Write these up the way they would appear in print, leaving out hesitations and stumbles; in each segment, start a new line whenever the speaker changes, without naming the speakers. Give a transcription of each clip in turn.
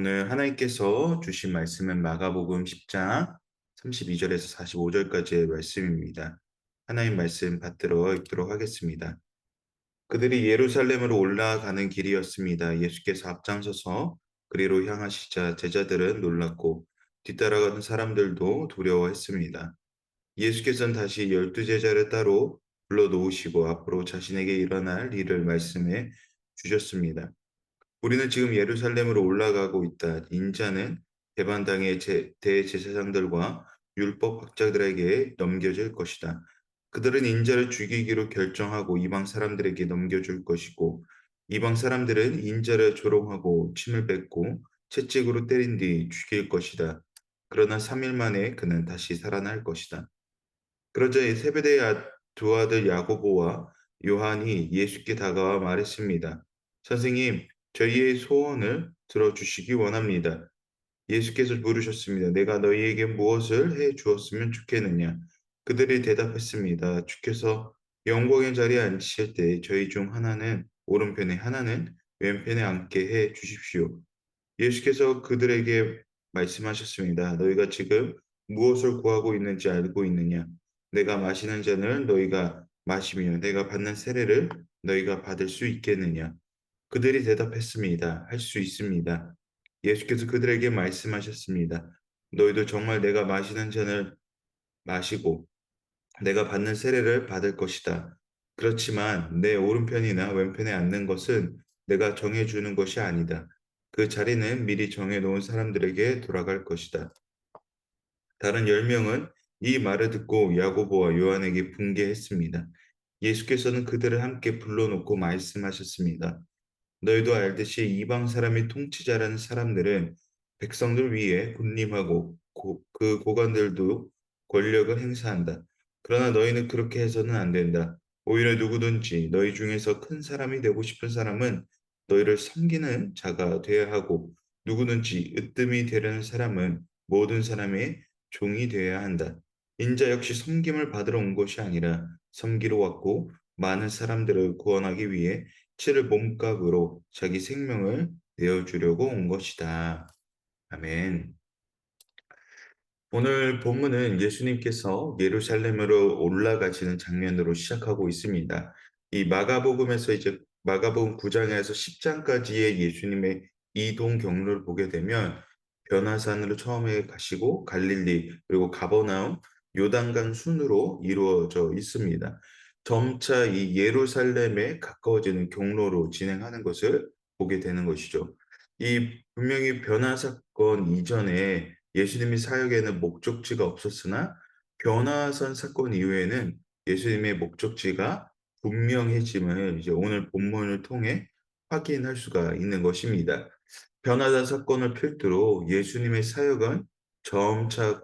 오늘 하나님께서 주신 말씀은 마가복음 10장 32절에서 45절까지의 말씀입니다. 하나님 말씀 받들어 읽도록 하겠습니다. 그들이 예루살렘으로 올라가는 길이었습니다. 예수께서 앞장서서 그리로 향하시자 제자들은 놀랐고 뒤따라가는 사람들도 두려워했습니다. 예수께서는 다시 12제자를 따로 불러놓으시고 앞으로 자신에게 일어날 일을 말씀해 주셨습니다. 우리는 지금 예루살렘으로 올라가고 있다. 인자는 대반당의 대제사장들과 율법 학자들에게 넘겨질 것이다. 그들은 인자를 죽이기로 결정하고 이방 사람들에게 넘겨줄 것이고 이방 사람들은 인자를 조롱하고 침을 뱉고 채찍으로 때린 뒤 죽일 것이다. 그러나 3일 만에 그는 다시 살아날 것이다. 그러자 세베대의 두 아들 야고보와 요한이 예수께 다가와 말했습니다. 선생님, 저희의 소원을 들어주시기 원합니다. 예수께서 물으셨습니다. 내가 너희에게 무엇을 해 주었으면 좋겠느냐? 그들이 대답했습니다. 주께서 영광의 자리에 앉으실 때 저희 중 하나는 오른편에 하나는 왼편에 앉게 해 주십시오. 예수께서 그들에게 말씀하셨습니다. 너희가 지금 무엇을 구하고 있는지 알고 있느냐? 내가 마시는 잔을 너희가 마시며 내가 받는 세례를 너희가 받을 수 있겠느냐? 그들이 대답했습니다. 할 수 있습니다. 예수께서 그들에게 말씀하셨습니다. 너희도 정말 내가 마시는 잔을 마시고 내가 받는 세례를 받을 것이다. 그렇지만 내 오른편이나 왼편에 앉는 것은 내가 정해주는 것이 아니다. 그 자리는 미리 정해놓은 사람들에게 돌아갈 것이다. 다른 10명은 이 말을 듣고 야고보와 요한에게 분개했습니다. 예수께서는 그들을 함께 불러놓고 말씀하셨습니다. 너희도 알듯이 이방 사람의 통치자라는 사람들은 백성들 위에 군림하고 그 고관들도 권력을 행사한다. 그러나 너희는 그렇게 해서는 안 된다. 오히려 누구든지 너희 중에서 큰 사람이 되고 싶은 사람은 너희를 섬기는 자가 되어야 하고 누구든지 으뜸이 되려는 사람은 모든 사람의 종이 되어야 한다. 인자 역시 섬김을 받으러 온 것이 아니라 섬기러 왔고 많은 사람들을 구원하기 위해 치를 몸값으로 자기 생명을 내어주려고 온 것이다. 아멘. 오늘 본문은 예수님께서 예루살렘으로 올라가시는 장면으로 시작하고 있습니다. 이 마가복음에서 이제 마가복음 9장에서 10장까지의 예수님의 이동 경로를 보게 되면 변화산으로 처음에 가시고 갈릴리 그리고 가버나움 요단강 순으로 이루어져 있습니다. 점차 이 예루살렘에 가까워지는 경로로 진행하는 것을 보게 되는 것이죠. 이 분명히 변화 사건 이전에 예수님의 사역에는 목적지가 없었으나 변화산 사건 이후에는 예수님의 목적지가 분명해짐을 이제 오늘 본문을 통해 확인할 수가 있는 것입니다. 변화산 사건을 필두로 예수님의 사역은 점차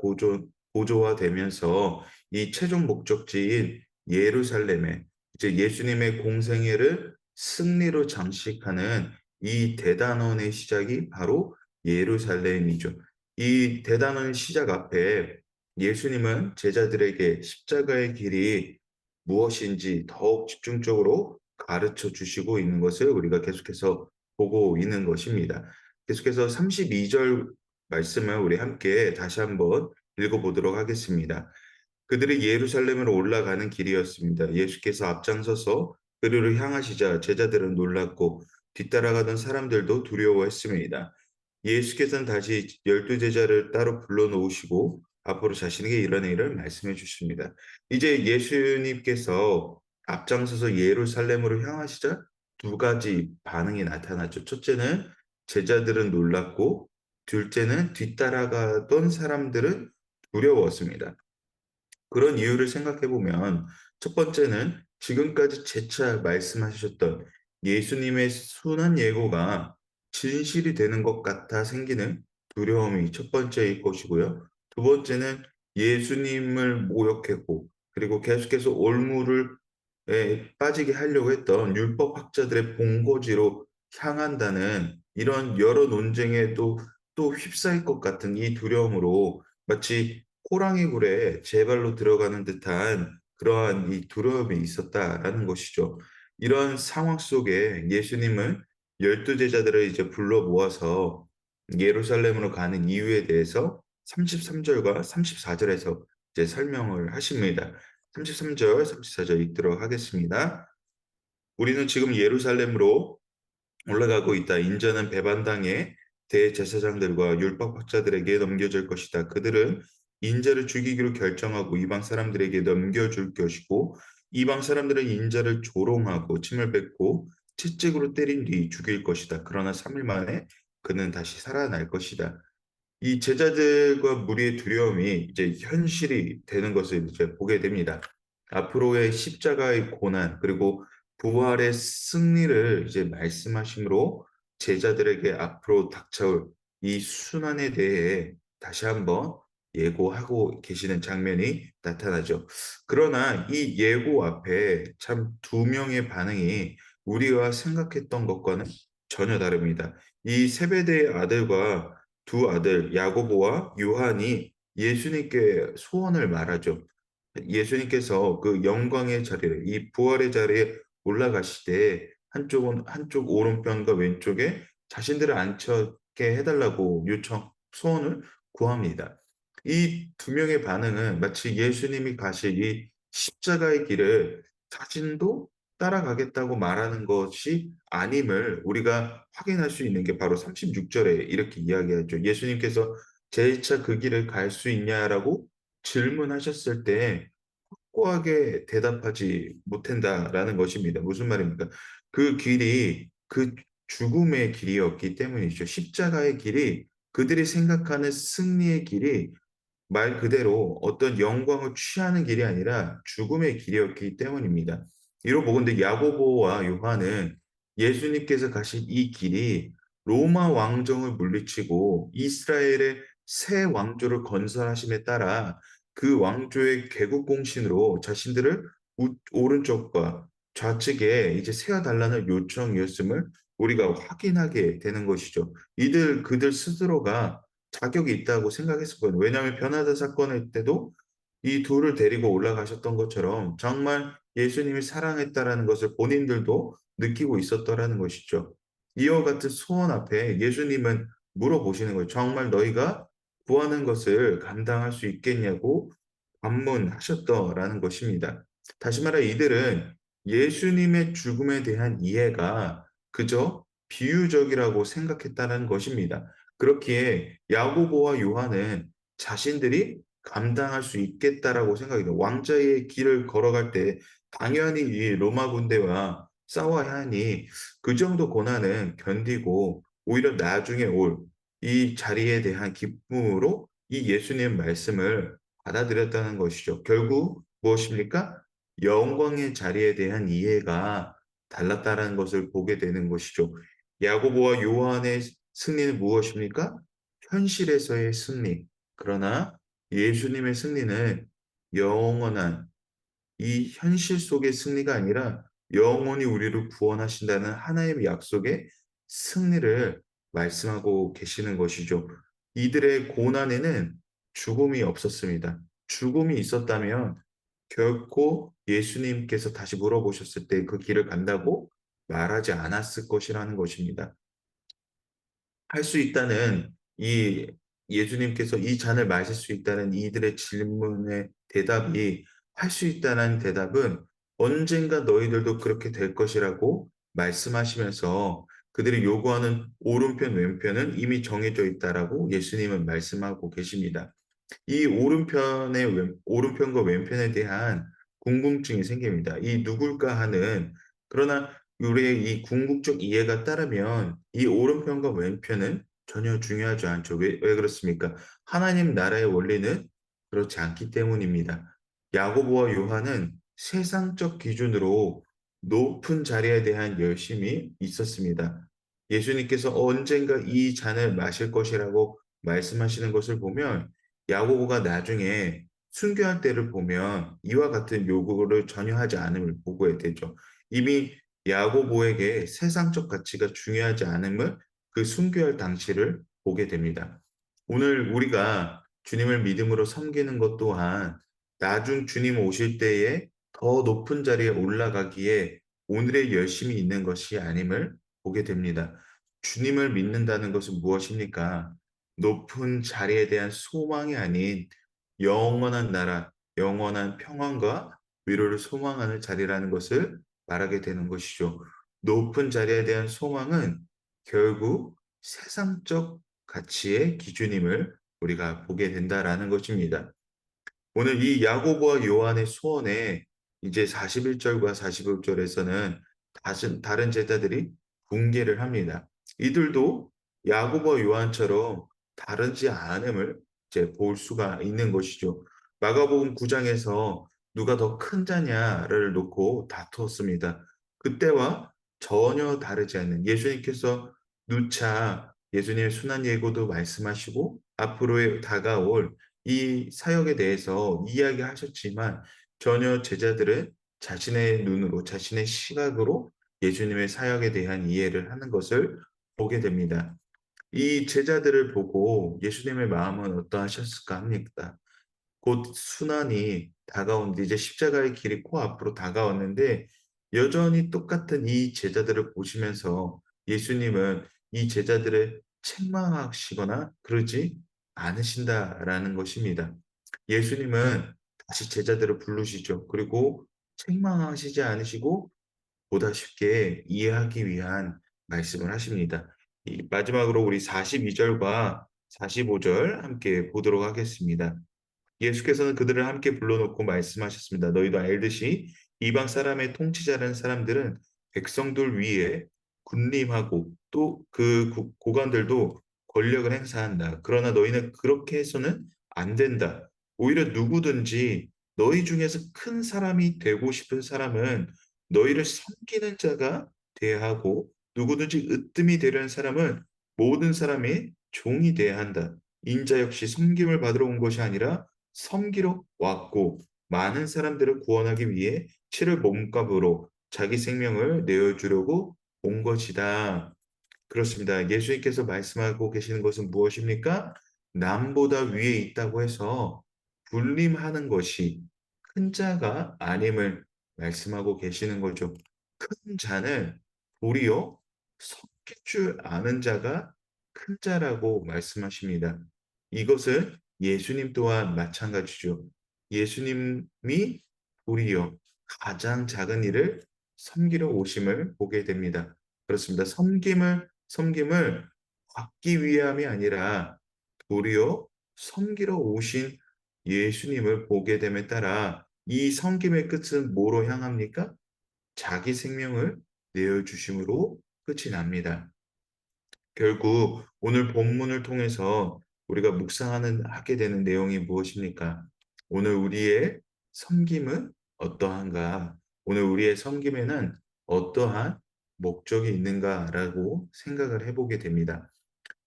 고조화되면서 이 최종 목적지인 예루살렘에 이제 예수님의 공생애를 승리로 장식하는 이 대단원의 시작이 바로 예루살렘이죠. 이 대단원 시작 앞에 예수님은 제자들에게 십자가의 길이 무엇인지 더욱 집중적으로 가르쳐 주시고 있는 것을 우리가 계속해서 보고 있는 것입니다. 계속해서 32절 말씀을 우리 함께 다시 한번 읽어보도록 하겠습니다. 그들이 예루살렘으로 올라가는 길이었습니다. 예수께서 앞장서서 그리로 향하시자 제자들은 놀랐고 뒤따라가던 사람들도 두려워했습니다. 예수께서는 다시 12제자를 따로 불러놓으시고 앞으로 자신에게 일어날 일을 말씀해 주십니다. 이제 예수님께서 앞장서서 예루살렘으로 향하시자 두 가지 반응이 나타났죠. 첫째는 제자들은 놀랐고 둘째는 뒤따라가던 사람들은 두려웠습니다. 그런 이유를 생각해 보면 첫 번째는 지금까지 재차 말씀하셨던 예수님의 순한 예고가 진실이 되는 것 같아 생기는 두려움이 첫 번째일 것이고요. 두 번째는 예수님을 모욕했고 그리고 계속해서 올무를 빠지게 하려고 했던 율법학자들의 본거지로 향한다는 이런 여러 논쟁에 또 휩싸일 것 같은 이 두려움으로 마치 호랑이 굴에 제 발로 들어가는 듯한 그러한 이 두려움이 있었다라는 것이죠. 이런 상황 속에 예수님은 12제자들을 이제 불러 모아서 예루살렘으로 가는 이유에 대해서 33절과 34절에서 이제 설명을 하십니다. 33절, 34절 읽도록 하겠습니다. 우리는 지금 예루살렘으로 올라가고 있다. 인자는 배반당의 대제사장들과 율법학자들에게 넘겨질 것이다. 그들은 인자를 죽이기로 결정하고 이방 사람들에게 넘겨줄 것이고 이방 사람들은 인자를 조롱하고 침을 뱉고 채찍으로 때린 뒤 죽일 것이다. 그러나 3일 만에 그는 다시 살아날 것이다. 이 제자들과 무리의 두려움이 이제 현실이 되는 것을 이제 보게 됩니다. 앞으로의 십자가의 고난 그리고 부활의 승리를 이제 말씀하심으로 제자들에게 앞으로 닥쳐올 이 순환에 대해 다시 한번 예고하고 계시는 장면이 나타나죠. 그러나 이 예고 앞에 참 두 명의 반응이 우리가 생각했던 것과는 전혀 다릅니다. 이 세베대의 아들과 두 아들 야고보와 요한이 예수님께 소원을 말하죠. 예수님께서 그 영광의 자리를 이 부활의 자리에 올라가시되 한쪽은 한쪽 오른편과 왼쪽에 자신들을 앉혀게 해달라고 요청 소원을 구합니다. 이 두 명의 반응은 마치 예수님이 가실 이 십자가의 길을 자신도 따라가겠다고 말하는 것이 아님을 우리가 확인할 수 있는 게 바로 36절에 이렇게 이야기하죠. 예수님께서 제1차 그 길을 갈 수 있냐라고 질문하셨을 때 확고하게 대답하지 못한다라는 것입니다. 무슨 말입니까? 그 길이 그 죽음의 길이었기 때문이죠. 십자가의 길이 그들이 생각하는 승리의 길이 말 그대로 어떤 영광을 취하는 길이 아니라 죽음의 길이었기 때문입니다. 이로 보건대 야고보와 요한은 예수님께서 가신 이 길이 로마 왕정을 물리치고 이스라엘의 새 왕조를 건설하심에 따라 그 왕조의 개국공신으로 자신들을 오른쪽과 좌측에 이제 세워달라는 요청이었음을 우리가 확인하게 되는 것이죠. 그들 스스로가 자격이 있다고 생각했었거든요. 왜냐하면 변화된 사건일 때도 이 둘을 데리고 올라가셨던 것처럼 정말 예수님이 사랑했다라는 것을 본인들도 느끼고 있었더라는 것이죠. 이와 같은 소원 앞에 예수님은 물어보시는 거예요. 정말 너희가 구하는 것을 감당할 수 있겠냐고 반문하셨더라는 것입니다. 다시 말해 이들은 예수님의 죽음에 대한 이해가 그저 비유적이라고 생각했다는 것입니다. 그렇기에 야고보와 요한은 자신들이 감당할 수 있겠다라고 생각이 돼요. 왕자의 길을 걸어갈 때 당연히 이 로마 군대와 싸워야 하니 그 정도 고난은 견디고 오히려 나중에 올 이 자리에 대한 기쁨으로 이 예수님 말씀을 받아들였다는 것이죠. 결국 무엇입니까? 영광의 자리에 대한 이해가 달랐다는 것을 보게 되는 것이죠. 야고보와 요한의 승리는 무엇입니까? 현실에서의 승리. 그러나 예수님의 승리는 영원한 이 현실 속의 승리가 아니라 영원히 우리를 구원하신다는 하나님의 약속의 승리를 말씀하고 계시는 것이죠. 이들의 고난에는 죽음이 없었습니다. 죽음이 있었다면 결코 예수님께서 다시 물어보셨을 때 그 길을 간다고 말하지 않았을 것이라는 것입니다. 할 수 있다는 이 예수님께서 이 잔을 마실 수 있다는 이들의 질문의 대답이 할 수 있다는 대답은 언젠가 너희들도 그렇게 될 것이라고 말씀하시면서 그들이 요구하는 오른편 왼편은 이미 정해져 있다라고 예수님은 말씀하고 계십니다. 이 오른편과 왼편에 대한 궁금증이 생깁니다. 이 누굴까 하는 그러나 우리의 이 궁극적 이해가 따르면 이 오른편과 왼편은 전혀 중요하지 않죠. 왜 그렇습니까? 하나님 나라의 원리는 그렇지 않기 때문입니다. 야고보와 요한은 세상적 기준으로 높은 자리에 대한 열심이 있었습니다. 예수님께서 언젠가 이 잔을 마실 것이라고 말씀하시는 것을 보면 야고보가 나중에 순교할 때를 보면 이와 같은 요구를 전혀 하지 않음을 보게 되죠. 이미 야고보에게 세상적 가치가 중요하지 않음을 그 순교할 당시를 보게 됩니다. 오늘 우리가 주님을 믿음으로 섬기는 것 또한 나중 주님 오실 때에 더 높은 자리에 올라가기에 오늘의 열심이 있는 것이 아님을 보게 됩니다. 주님을 믿는다는 것은 무엇입니까? 높은 자리에 대한 소망이 아닌 영원한 나라, 영원한 평안과 위로를 소망하는 자리라는 것을 말하게 되는 것이죠. 높은 자리에 대한 소망은 결국 세상적 가치의 기준임을 우리가 보게 된다라는 것입니다. 오늘 이 야고보와 요한의 소원에 이제 41절과 45절에서는 다른 제자들이 붕괴를 합니다. 이들도 야고보와 요한처럼 다르지 않음을 이제 볼 수가 있는 것이죠. 마가복음 9장에서 누가 더 큰 자냐를 놓고 다투었습니다. 그때와 전혀 다르지 않는 예수님께서 누차 예수님의 순환 예고도 말씀하시고 앞으로의 다가올 이 사역에 대해서 이야기하셨지만 전혀 제자들은 자신의 눈으로 자신의 시각으로 예수님의 사역에 대한 이해를 하는 것을 보게 됩니다. 이 제자들을 보고 예수님의 마음은 어떠하셨을까 합니까? 곧 순환이 다가오는데 이제 십자가의 길이 코앞으로 다가왔는데 여전히 똑같은 이 제자들을 보시면서 예수님은 이 제자들을 책망하시거나 그러지 않으신다라는 것입니다. 예수님은 다시 제자들을 부르시죠. 그리고 책망하시지 않으시고 보다 쉽게 이해하기 위한 말씀을 하십니다. 마지막으로 우리 42절과 45절 함께 보도록 하겠습니다. 예수께서는 그들을 함께 불러놓고 말씀하셨습니다. 너희도 알듯이 이방 사람의 통치자라는 사람들은 백성들 위에 군림하고 또 그 고관들도 권력을 행사한다. 그러나 너희는 그렇게 해서는 안 된다. 오히려 누구든지 너희 중에서 큰 사람이 되고 싶은 사람은 너희를 섬기는 자가 돼야 하고 누구든지 으뜸이 되려는 사람은 모든 사람의 종이 돼야 한다. 인자 역시 섬김을 받으러 온 것이 아니라 섬기러 왔고 많은 사람들을 구원하기 위해 치를 몸값으로 자기 생명을 내어주려고 온 것이다. 그렇습니다. 예수님께서 말씀하고 계시는 것은 무엇입니까? 남보다 위에 있다고 해서 군림하는 것이 큰 자가 아님을 말씀하고 계시는 거죠. 큰 자는 도리어 섞일 줄 아는 자가 큰 자라고 말씀하십니다. 이것은 예수님 또한 마찬가지죠. 예수님이 도리어 가장 작은 일을 섬기러 오심을 보게 됩니다. 그렇습니다. 섬김을 받기 위함이 아니라 도리어 섬기러 오신 예수님을 보게 됨에 따라 이 섬김의 끝은 뭐로 향합니까? 자기 생명을 내어주심으로 끝이 납니다. 결국 오늘 본문을 통해서 우리가 하게 되는 내용이 무엇입니까? 오늘 우리의 섬김은 어떠한가? 오늘 우리의 섬김에는 어떠한 목적이 있는가라고 생각을 해보게 됩니다.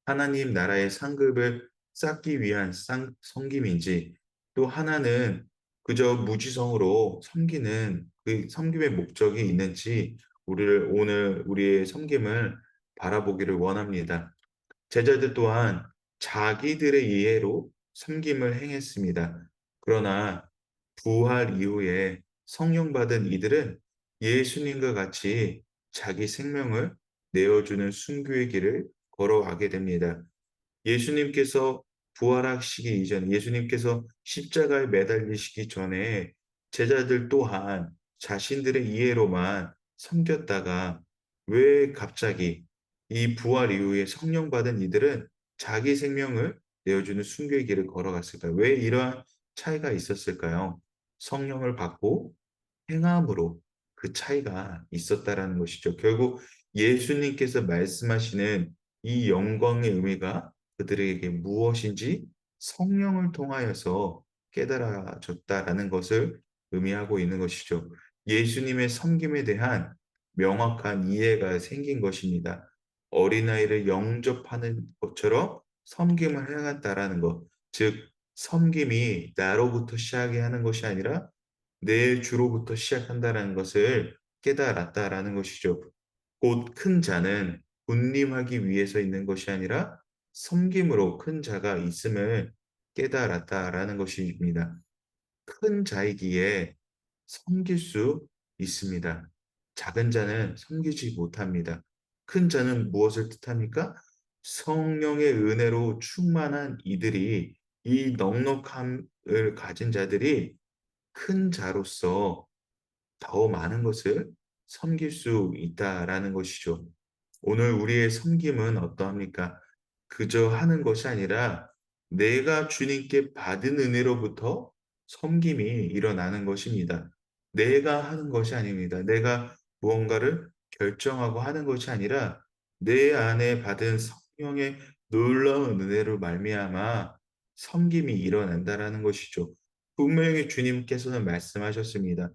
하나님 나라의 상급을 쌓기 위한 섬김인지 또 하나는 그저 무지성으로 섬기는 그 섬김의 목적이 있는지 오늘 우리의 섬김을 바라보기를 원합니다. 제자들 또한 자기들의 이해로 섬김을 행했습니다. 그러나 부활 이후에 성령 받은 이들은 예수님과 같이 자기 생명을 내어주는 순교의 길을 걸어가게 됩니다. 예수님께서 부활하시기 이전, 예수님께서 십자가에 매달리시기 전에 제자들 또한 자신들의 이해로만 섬겼다가 왜 갑자기 이 부활 이후에 성령 받은 이들은 자기 생명을 내어주는 순교의 길을 걸어갔을까요? 왜 이러한 차이가 있었을까요? 성령을 받고 행함으로 그 차이가 있었다라는 것이죠. 결국 예수님께서 말씀하시는 이 영광의 의미가 그들에게 무엇인지 성령을 통하여서 깨달아졌다라는 것을 의미하고 있는 것이죠. 예수님의 섬김에 대한 명확한 이해가 생긴 것입니다. 어린아이를 영접하는 것처럼 섬김을 해갔다라는 것. 즉, 섬김이 나로부터 시작이 하는 것이 아니라 내 주로부터 시작한다라는 것을 깨달았다라는 것이죠. 곧 큰 자는 군림하기 위해서 있는 것이 아니라 섬김으로 큰 자가 있음을 깨달았다라는 것입니다. 큰 자이기에 섬길 수 있습니다. 작은 자는 섬기지 못합니다. 큰 자는 무엇을 뜻합니까? 성령의 은혜로 충만한 이들이, 이 넉넉함을 가진 자들이 큰 자로서 더 많은 것을 섬길 수 있다라는 것이죠. 오늘 우리의 섬김은 어떠합니까? 그저 하는 것이 아니라 내가 주님께 받은 은혜로부터 섬김이 일어나는 것입니다. 내가 하는 것이 아닙니다. 내가 무언가를 결정하고 하는 것이 아니라 내 안에 받은 성령의 놀라운 은혜로 말미암아 섬김이 일어난다라는 것이죠. 분명히 주님께서는 말씀하셨습니다.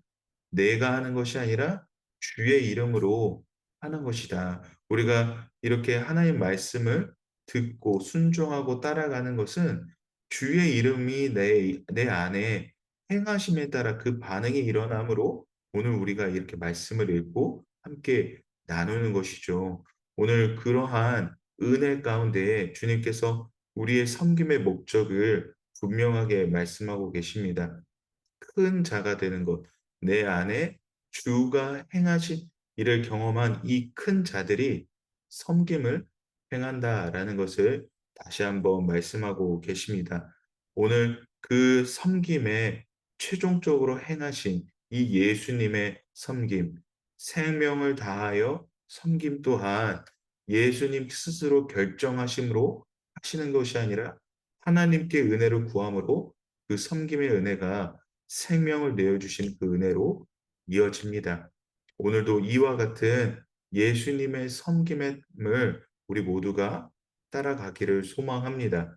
내가 하는 것이 아니라 주의 이름으로 하는 것이다. 우리가 이렇게 하나님 말씀을 듣고 순종하고 따라가는 것은 주의 이름이 내 안에 행하심에 따라 그 반응이 일어나므로 오늘 우리가 이렇게 말씀을 읽고 함께 나누는 것이죠. 오늘 그러한 은혜 가운데 주님께서 우리의 섬김의 목적을 분명하게 말씀하고 계십니다. 큰 자가 되는 것, 내 안에 주가 행하신 일을 경험한 이 큰 자들이 섬김을 행한다라는 것을 다시 한번 말씀하고 계십니다. 오늘 그 섬김에 최종적으로 행하신 이 예수님의 섬김, 생명을 다하여 섬김 또한 예수님 스스로 결정하심으로 하시는 것이 아니라 하나님께 은혜를 구함으로 그 섬김의 은혜가 생명을 내어 주신 그 은혜로 이어집니다. 오늘도 이와 같은 예수님의 섬김을 우리 모두가 따라가기를 소망합니다.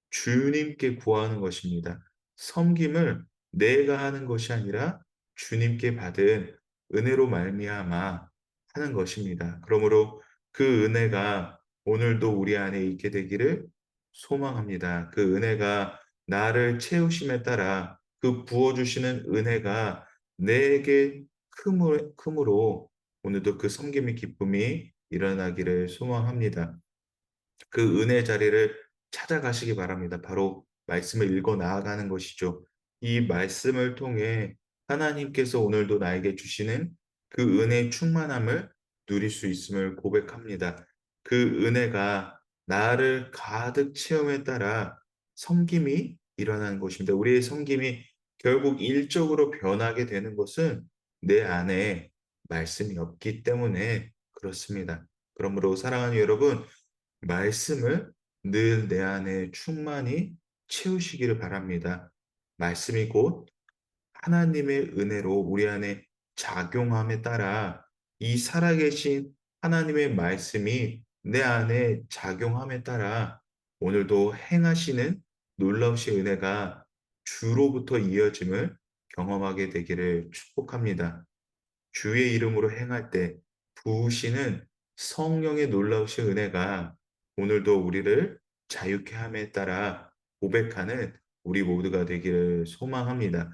주님께 구하는 것입니다. 섬김을 내가 하는 것이 아니라 주님께 받은 은혜로 말미암아 하는 것입니다. 그러므로 그 은혜가 오늘도 우리 안에 있게 되기를 소망합니다. 그 은혜가 나를 채우심에 따라 그 부어 주시는 은혜가 내게 크므로 오늘도 그 섬김의 기쁨이 일어나기를 소망합니다. 그 은혜 자리를 찾아가시기 바랍니다. 바로 말씀을 읽어 나아가는 것이죠. 이 말씀을 통해 하나님께서 오늘도 나에게 주시는 그 은혜의 충만함을 누릴 수 있음을 고백합니다. 그 은혜가 나를 가득 채움에 따라 섬김이 일어나는 것입니다. 우리의 섬김이 결국 일적으로 변하게 되는 것은 내 안에 말씀이 없기 때문에 그렇습니다. 그러므로 사랑하는 여러분, 말씀을 늘 내 안에 충만히 채우시기를 바랍니다. 말씀이 곧 하나님의 은혜로 우리 안에 작용함에 따라 이 살아계신 하나님의 말씀이 내 안에 작용함에 따라 오늘도 행하시는 놀라우신 은혜가 주로부터 이어짐을 경험하게 되기를 축복합니다. 주의 이름으로 행할 때 부으시는 성령의 놀라우신 은혜가 오늘도 우리를 자유케 함에 따라 고백하는 우리 모두가 되기를 소망합니다.